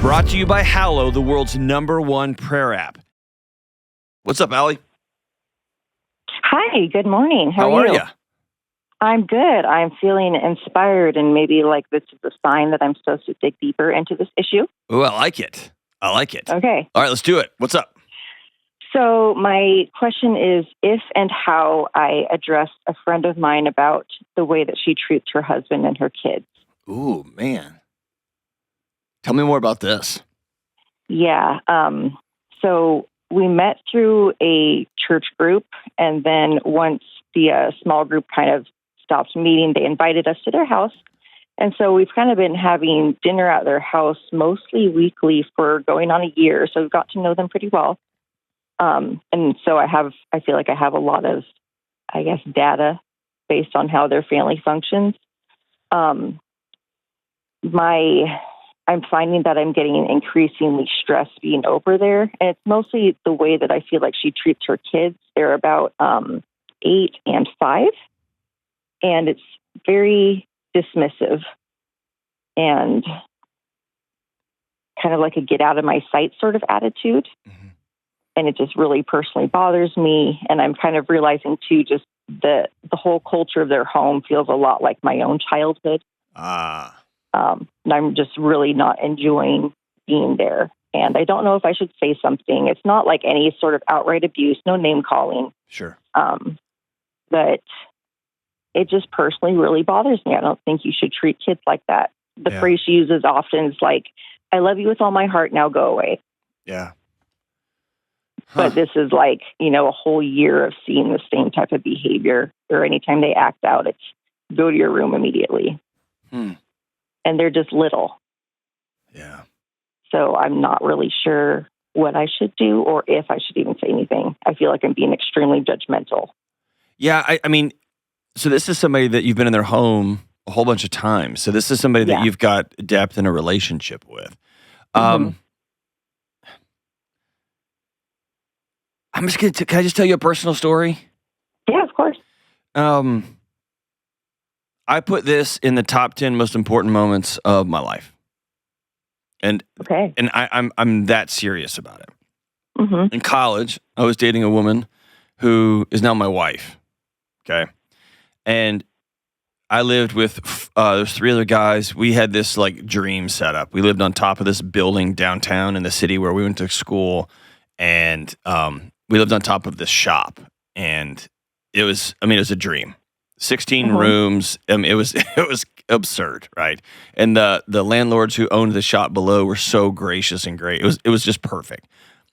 Brought to you by Hallow, the world's #1 prayer app. What's up, Allie? Hi, good morning. How are you? I'm good. I'm feeling inspired, and maybe like this is a sign that I'm supposed to dig deeper into this issue. Oh, I like it. Okay. All right, let's do it. What's up? So my question is if and how I address a friend of mine about the way that she treats her husband and her kids. Ooh, man. Tell me more about this. Yeah. So we met through a church group, and then once the small group kind of stopped meeting, they invited us to their house. And so we've kind of been having dinner at their house mostly weekly for going on a year. So we've got to know them pretty well. And so I feel like I have a lot of, data based on how their family functions. I'm finding that I'm getting increasingly stressed being over there. And it's mostly the way that I feel like she treats her kids. They're about 8 and 5. And it's very dismissive and kind of like a get out of my sight sort of attitude. Mm-hmm. And it just really personally bothers me. And I'm kind of realizing too, just the whole culture of their home feels a lot like my own childhood. And I'm just really not enjoying being there. And I don't know if I should say something. It's not like any sort of outright abuse, no name calling. Sure. But it just personally really bothers me. I don't think you should treat kids like that. The phrase she uses often is like, I love you with all my heart, now go away. Yeah. Huh. But this is like, a whole year of seeing the same type of behavior, or anytime they act out, it's go to your room immediately. And they're just little. Yeah. So I'm not really sure what I should do or if I should even say anything. I feel like I'm being extremely judgmental. Yeah, I mean, so this is somebody that you've been in their home a whole bunch of times. So this is somebody that you've got depth in a relationship with. I'm just going to, can I just tell you a personal story? Yeah, of course. I put this in the top 10 most important moments of my life. And I'm that serious about it. Mm-hmm. In college, I was dating a woman who is now my wife. Okay. And I lived with there's 3 other guys. We had this like dream set up. We lived on top of this building downtown in the city where we went to school, and we lived on top of this shop, and it was a dream. 16 rooms. It was absurd, right? And the landlords who owned the shop below were so gracious and great. It was just perfect.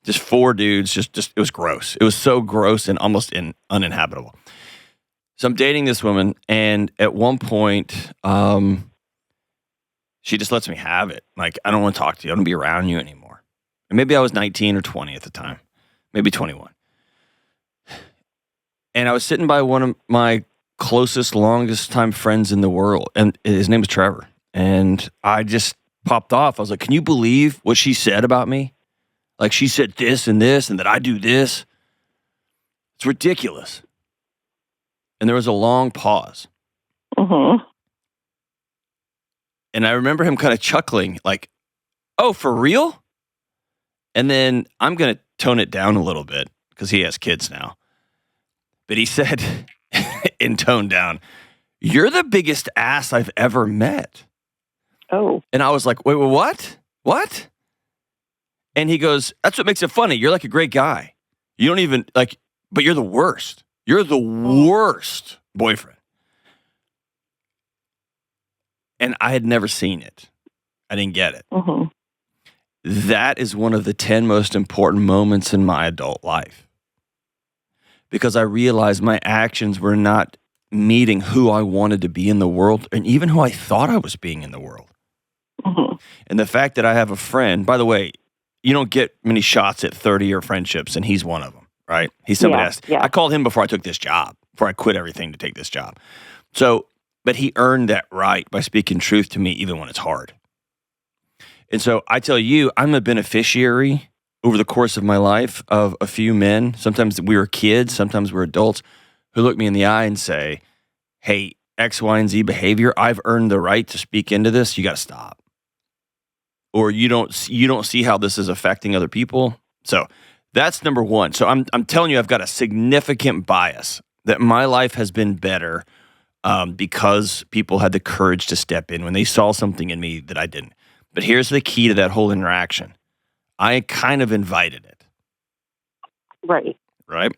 Just 4 dudes. Just it was gross. It was so gross and almost uninhabitable. So I'm dating this woman, and at one point, she just lets me have it. Like, I don't want to talk to you. I don't want to be around you anymore. And maybe I was 19 or 20 at the time, maybe 21. And I was sitting by one of my closest, longest time friends in the world, and his name was Trevor. And I just popped off. I was like, "Can you believe what she said about me? Like, she said this, and that I do this. It's ridiculous." And there was a long pause. Mm-hmm. And I remember him kind of chuckling, like, "Oh, for real?" And then I'm going to tone it down a little bit because he has kids now. But he said, in tone down, "You're the biggest ass I've ever met." Oh. And I was like, "Wait, what? What?" And he goes, "That's what makes it funny. You're like a great guy. You don't even, like, but you're the worst. You're the worst boyfriend." And I had never seen it. I didn't get it. Mm-hmm. That is one of the 10 most important moments in my adult life. Because I realized my actions were not meeting who I wanted to be in the world, and even who I thought I was being in the world. Mm-hmm. And the fact that I have a friend, by the way, you don't get many shots at 30-year friendships, and he's one of them, right? He's somebody else. Yeah. I called him before I took this job, before I quit everything to take this job. So, but he earned that right by speaking truth to me even when it's hard. And so I tell you, I'm a beneficiary over the course of my life of a few men. Sometimes we were kids, sometimes we're adults, who look me in the eye and say, "Hey, X, Y, and Z behavior, I've earned the right to speak into this. You got to stop." or you don't see how this is affecting other people. So that's number one. So I'm telling you, I've got a significant bias that my life has been better because people had the courage to step in when they saw something in me that I didn't. But here's the key to that whole interaction. I kind of invited it. Right?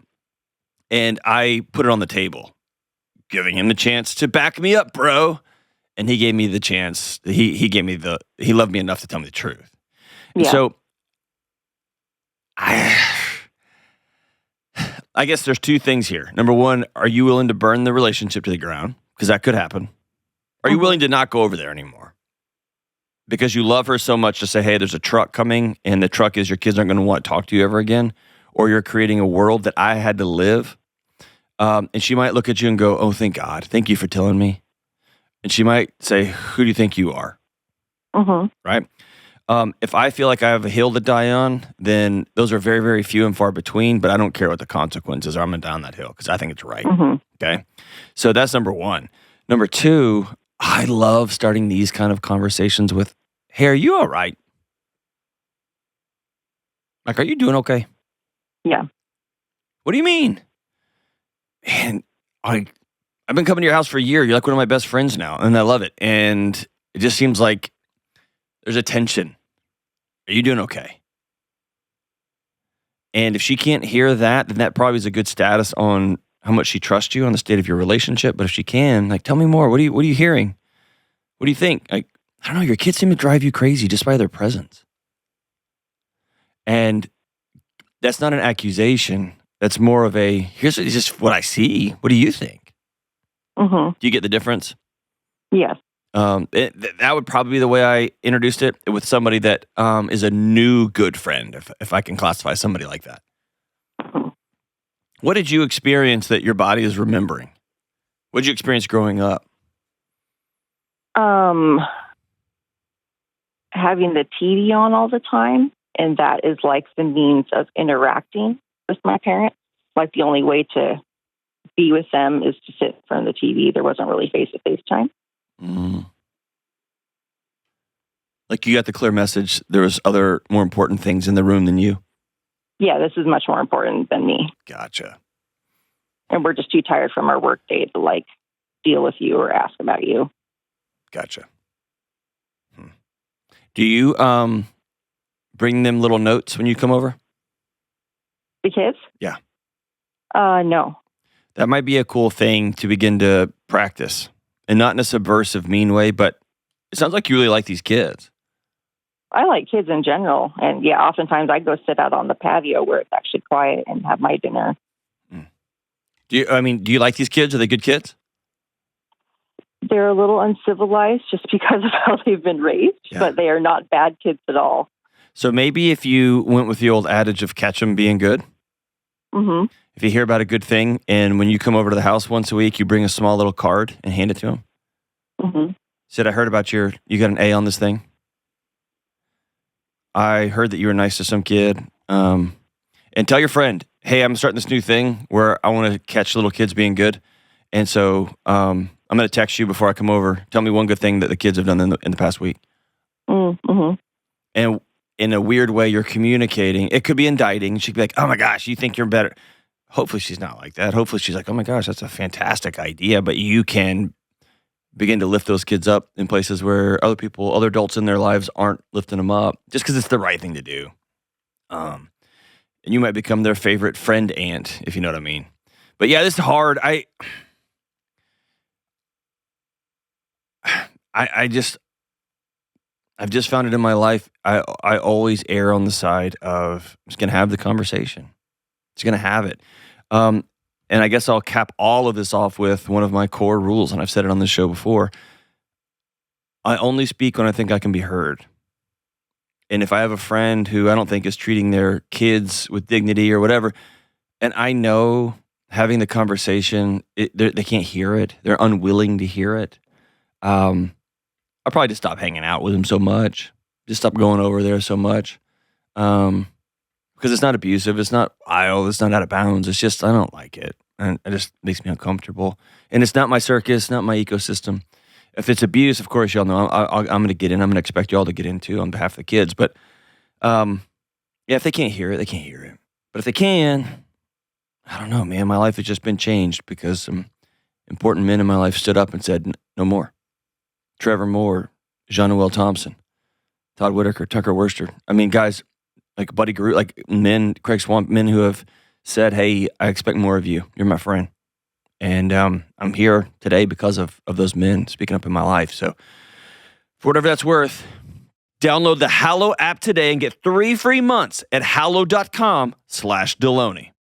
And I put it on the table, giving him the chance to back me up, bro. And he gave me the chance. He loved me enough to tell me the truth. Yeah. So I guess there's two things here. Number one, are you willing to burn the relationship to the ground? Because that could happen. Are you willing to not go over there anymore? Because you love her so much to say, hey, there's a truck coming, and the truck is your kids aren't going to want to talk to you ever again, or you're creating a world that I had to live. And she might look at you and go, oh, thank God. Thank you for telling me. And she might say, who do you think you are? Right? If I feel like I have a hill to die on, then those are very, very few and far between, but I don't care what the consequences are. I'm going to die on that hill because I think it's right. Okay? So that's number one. Number two, I love starting these kind of conversations with, hey, are you all right? Like, are you doing okay? Yeah. What do you mean? Man, I've been coming to your house for a year. You're like one of my best friends now, and I love it. And it just seems like there's a tension. Are you doing okay? And if she can't hear that, then that probably is a good status on how much she trusts you, on the state of your relationship. But if she can, like, tell me more. What are you hearing? What do you think? Like, I don't know. Your kids seem to drive you crazy just by their presence. And that's not an accusation. That's more of a, here's just what I see. What do you think? Do you get the difference? Yes. That would probably be the way I introduced it, with somebody that is a new good friend, if I can classify somebody like that. What did you experience that your body is remembering? What did you experience growing up? Having the TV on all the time, and that is like the means of interacting with my parents. Like the only way to be with them is to sit in front of the TV. There wasn't really face-to-face time. Like you got the clear message, there was other more important things in the room than you? Yeah, this is much more important than me. Gotcha. And we're just too tired from our work day to like deal with you or ask about you. Gotcha. Do you bring them little notes when you come over? The kids? Yeah. No. That might be a cool thing to begin to practice. And not in a subversive, mean way, but it sounds like you really like these kids. I like kids in general. And yeah, oftentimes I go sit out on the patio where it's actually quiet and have my dinner. Do you like these kids? Are they good kids? They're a little uncivilized just because of how they've been raised, but they are not bad kids at all. So maybe if you went with the old adage of catch them being good. If you hear about a good thing, and when you come over to the house once a week, you bring a small little card and hand it to them. Said, I heard about you got an A on this thing. I heard that you were nice to some kid. And tell your friend, hey, I'm starting this new thing where I want to catch little kids being good. And so I'm going to text you before I come over. Tell me one good thing that the kids have done in the past week. And in a weird way, you're communicating. It could be indicting. She'd be like, oh my gosh, you think you're better. Hopefully she's not like that. Hopefully she's like, oh my gosh, that's a fantastic idea. But you can begin to lift those kids up in places where other adults in their lives aren't lifting them up, just because it's the right thing to do. And you might become their favorite friend aunt, if you know what I mean. But yeah, this is hard. I've just found it in my life. I always err on the side of I'm just going to have the conversation. Just going to have it. And I guess I'll cap all of this off with one of my core rules, and I've said it on this show before. I only speak when I think I can be heard. And if I have a friend who I don't think is treating their kids with dignity or whatever, and I know having the conversation, they can't hear it. They're unwilling to hear it. I'll probably just stop hanging out with them so much. Just stop going over there so much. Because it's not abusive. It's not vile. It's not out of bounds. It's just, I don't like it. And it just makes me uncomfortable. And it's not my circus, not my ecosystem. If it's abuse, of course, y'all know I'm going to get in. I'm going to expect y'all to get into on behalf of the kids. But yeah, if they can't hear it, they can't hear it. But if they can, I don't know, man. My life has just been changed because some important men in my life stood up and said, no more. Trevor Moore, Jean-Noel Thompson, Todd Whitaker, Tucker Worcester. I mean, guys like Buddy Guru, like men, Craig Swamp, men who have said, hey, I expect more of you. You're my friend. And I'm here today because of those men speaking up in my life. So for whatever that's worth, download the Hallow app today and get 3 free months at hallow.com/Delony.